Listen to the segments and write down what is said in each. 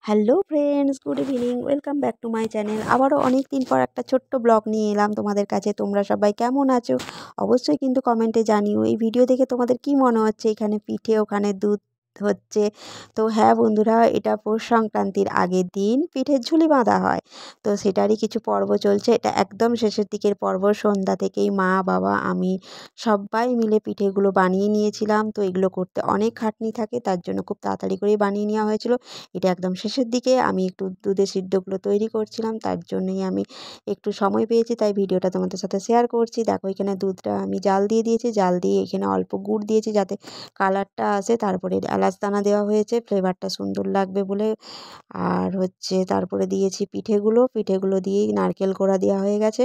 Hello friends, good evening. Welcome back to my channel. আবারও অনেক দিন পর একটা ছোট্ট ব্লগ নিয়ে এলাম তোমাদের কাছে। তোমরা সবাই কেমন আছো অবশ্যই কিন্তু কমেন্টে জানিও। এই ভিডিও দেখে তোমাদের কি মনে হচ্ছে? এখানে পিঠে, ওখানে দুধ হচ্ছে। তো হ্যাঁ বন্ধুরা, এটা পৌষ সংক্রান্তির আগের দিন পিঠের ঝুলি বাঁধা হয়। তো সেটারই কিছু পর্ব চলছে। এটা একদম শেষের দিকের পর্ব। সন্ধ্যা থেকেই মা, বাবা, আমি সবাই মিলে পিঠেগুলো বানিয়ে নিয়েছিলাম। তো এগুলো করতে অনেক খাটনি থাকে, তার জন্য খুব তাড়াতাড়ি করেই বানিয়ে নেওয়া হয়েছিল। এটা একদম শেষের দিকে আমি একটু দুধের সিদ্ধগুলো তৈরি করছিলাম, তার জন্যই আমি একটু সময় পেয়েছি, তাই ভিডিওটা তোমাদের সাথে শেয়ার করছি। দেখো এখানে দুধটা আমি জাল দিয়ে দিয়েছি, জাল দিয়ে এখানে অল্প গুড় দিয়েছি যাতে কালারটা আসে। তারপরে এলাচ দানা দেওয়া হয়েছে ফ্লেভারটা সুন্দর লাগবে বলে। আর হচ্ছে তারপরে দিয়েছি পিঠেগুলো দিয়েই নারকেল কোড়া দেওয়া হয়ে গেছে।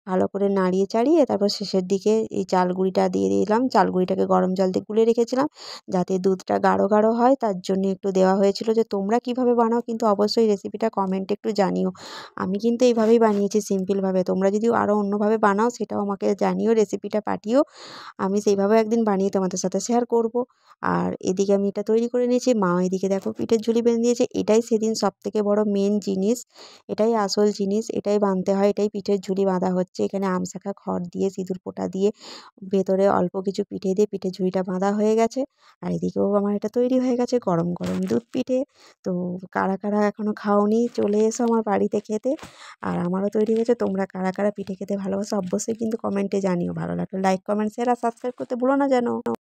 ভালো করে নাড়িয়ে চাড়িয়ে তারপর শেষের দিকে এই চাল গুঁড়িটা দিয়ে দিলাম। চাল গুঁড়িটাকে গরম জল দিয়ে গুলে রেখেছিলাম যাতে দুধটা গাঢ় গাঢ় হয়, তার জন্য একটু দেওয়া হয়েছিল। যে তোমরা কিভাবে বানাও কিন্তু অবশ্যই রেসিপিটা কমেন্টে একটু জানিও। আমি কিন্তু এইভাবেই বানিয়েছি, সিম্পলভাবে। তোমরা যদি আরও অন্যভাবে বানাও সেটাও আমাকে জানিও, রেসিপিটা পাঠিও। আমি সেইভাবে একদিন বানিয়ে তোমাদের সাথে শেয়ার করব। আর এদিকে আমি এটা তৈরি করে নিয়েছি, মা এদিকে দেখো পিঠের ঝুলি বেঁধে দিয়েছে। এটাই সেদিন সবথেকে বড় মেন জিনিস, এটাই আসল জিনিস, এটাই বাঁধতে হয়, এটাই পিঠের ঝুলি বাঁধা হচ্ছে। এখানে আমশাখা খড় দিয়ে সিঁদুর ফোঁটা দিয়ে ভেতরে অল্প কিছু পিঠে দিয়ে পিঠের ঝুড়িটা বাঁধা হয়ে গেছে। আর এদিকেও আমার এটা তৈরি হয়ে গেছে গরম গরম দুধ পিঠে। তো কারা কারা এখনও খাওনি চলে এসো আমার বাড়িতে খেতে। আর আমারও তৈরি হয়েছে। তোমরা কারা কারা পিঠে খেতে ভালোবাসো অবশ্যই কিন্তু কমেন্টে জানিও। ভালো লাগলে লাইক, কমেন্ট, শেয়ার আর সাবস্ক্রাইব করতে ভুলো না যেন।